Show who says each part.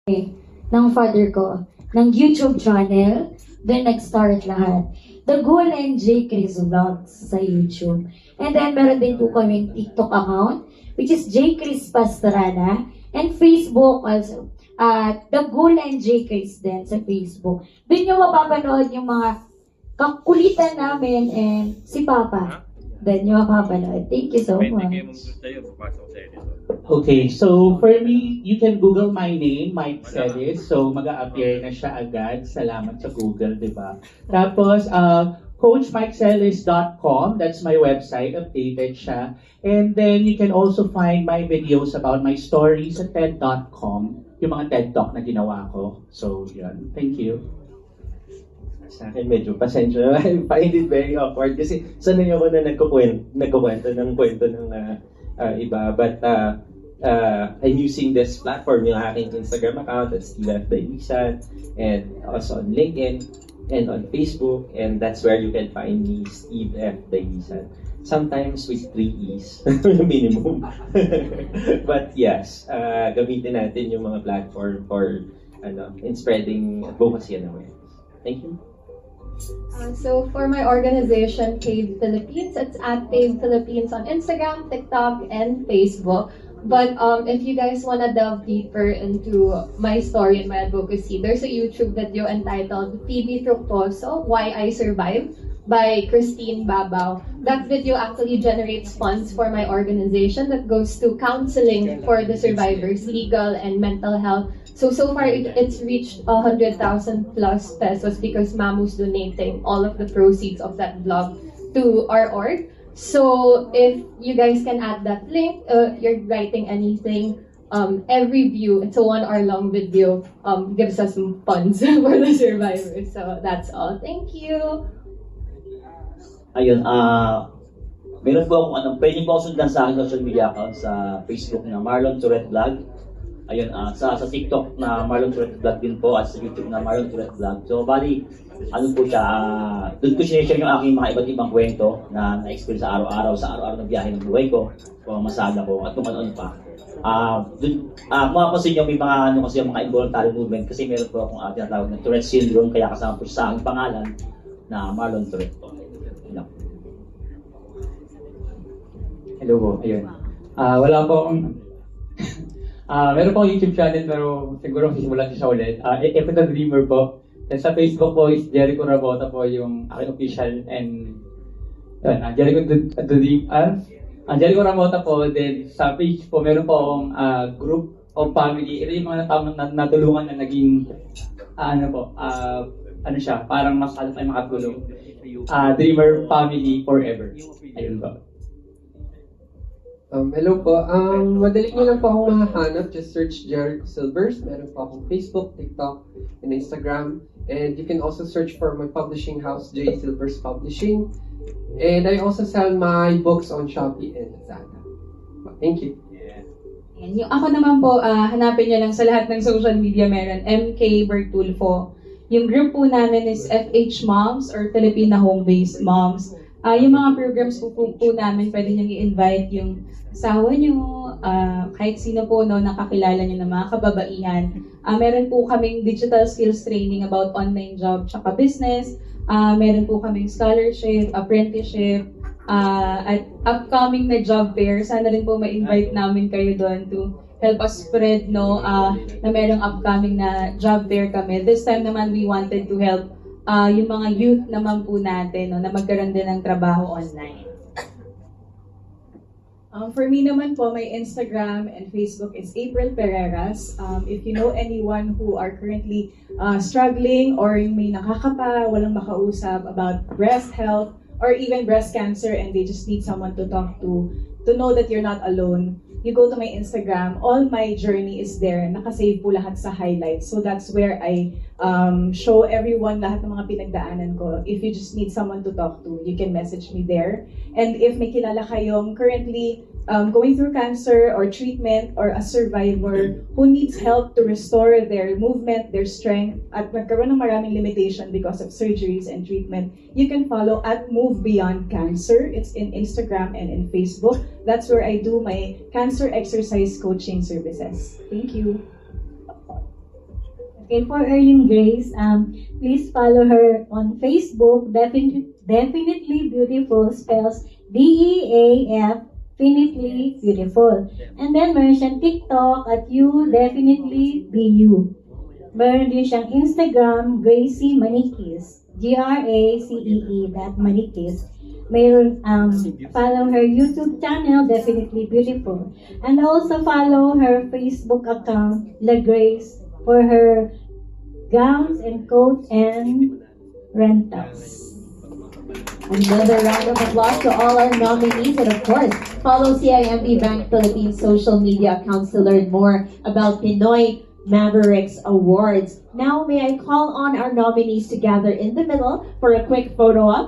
Speaker 1: ng father ko, ng YouTube channel, then nag-start lahat. The Goal and J. Chris Vlogs sa YouTube. And then, meron din po kaming TikTok account, which is J. Chris Pastrana, and Facebook also. The Goal and J. Chris din sa Facebook. Doon nyo mapapanood yung mga kakulitan namin and si Papa. Doon nyo mapapanood. Thank you so much.
Speaker 2: Okay, so for me, you can Google my name, Mike Celis. So mag-a-appear na siya agad. Salamat sa Google, di ba? Tapos, coachmikecelis.com, that's my website, updated siya. And then you can also find my videos about my stories at TED.com, yung mga TED Talk na ginawa ko. So, yun. Thank you.
Speaker 3: Sa akin medyo pasensya. I find it very awkward kasi sanay ako na nagkukwento ng kwento ng iba. But I'm using this platform, yung aking Instagram account, that's Steve F. Daisan, and also on LinkedIn and on Facebook, and that's where you can find me, Steve F. Daisan. Sometimes with 3 E's, minimum. But yes, gamitin natin yung mga platform for in spreading advocacy and awareness. Thank you.
Speaker 4: So for my organization, PAVE Philippines, it's at PAVE Philippines on Instagram, TikTok, and Facebook. But if you guys want to delve deeper into my story and my advocacy, there's a YouTube video entitled Phoebe Fructuoso, Why I Survived by Christine Babao. That video actually generates funds for my organization that goes to counseling for the survivors, legal and mental health. So far, it's reached 100,000 plus pesos because Mamu's donating all of the proceeds of that vlog to our org. So if you guys can add that link, you're writing anything, every view, it's a 1 hour long video, gives us some funds for the survivors. So that's all. Thank you.
Speaker 5: Ayun, meron po akong pwede po ako sundan sa aking social media account sa Facebook na Marlon Tourette Vlog. Ayun, sa TikTok na Marlon Tourette Vlog din po at sa YouTube na Marlon Tourette Vlog. So, bali, ano po siya, doon ko sinishare yung aking mga iba't ibang kwento na na-experience sa araw-araw na biyahe ng buhay ko, masada ko, at kung ano pa. Kung mapapansin nyo, may mga, kasi yung mga involuntary movement, kasi meron po akong tinatawag na Tourette Syndrome, kaya kasama po sa aking pangalan na Marlon Tourette po.
Speaker 6: Hello po, ayun. Wala po akong... meron po akong YouTube channel pero siguro sisimulan siya ulit. If the Dreamer po. Then sa Facebook po is Jericho Rabota po yung aking official and Jericho Jericho Rabota po. Then sa page po meron po akong group of family. Ito yung mga natulungan na naging ano siya, parang mas alam tayo makatulong. Dreamer Family Forever. Ayun po.
Speaker 7: Hello po. Madali nyo lang po akong mahanap. Just search Jericho Silvers. Meron po akong Facebook, TikTok, and Instagram. And you can also search for my publishing house, J. Silvers Publishing. And I also sell my books on Shopee and Lazada. Thank you.
Speaker 8: Yung ako naman po, hanapin nyo lang sa lahat ng social media meron, MK Bertulfo. Yung group po namin is FH Moms or Filipina Home-Based Moms. Yung mga programs po namin, pwede nyo i-invite yung asawa nyo, kahit sino po nakakilala nyo ng mga kababaihan. Meron po kaming digital skills training about online job tsaka business. Meron po kaming scholarship, apprenticeship, at upcoming na job fair. Sana rin po ma-invite namin kayo doon to help us spread na merong upcoming na job fair kami. This time naman we wanted to help yung mga youth naman po natin na magkaroon din ng trabaho online.
Speaker 9: For me naman po, my Instagram and Facebook is April Pereras. If you know anyone who are currently struggling or may nakakapa, walang makausap about breast health or even breast cancer and they just need someone to talk to know that you're not alone, you go to my Instagram, all my journey is there. Nakasave po lahat sa highlights. So that's where I show everyone lahat ng mga pinagdaanan ko. If you just need someone to talk to, you can message me there. And if may kilala kayong currently going through cancer or treatment or a survivor who needs help to restore their movement, their strength, at nagkaroon ng maraming limitation because of surgeries and treatment, you can follow at Move Beyond Cancer. It's in Instagram and in Facebook. That's where I do my cancer exercise coaching services. Thank you.
Speaker 10: Okay, for Erling Grace, please follow her on Facebook. Definitely Beautiful spells DEAF, Definitely Beautiful. And then meron siyang TikTok at You Definitely Be You. Meron din siyang Instagram, Gracie Manikis. GRACEE, that Manikis. Mayroon, follow her YouTube channel, Definitely Beautiful. And also follow her Facebook account, La Grace, for her gowns and coats and rentals.
Speaker 11: Another round of applause to all our nominees, and of course, follow CIMB Bank Philippines social media accounts to learn more about Pinoy Mavericks Awards. Now, may I call on our nominees to gather in the middle for a quick photo op?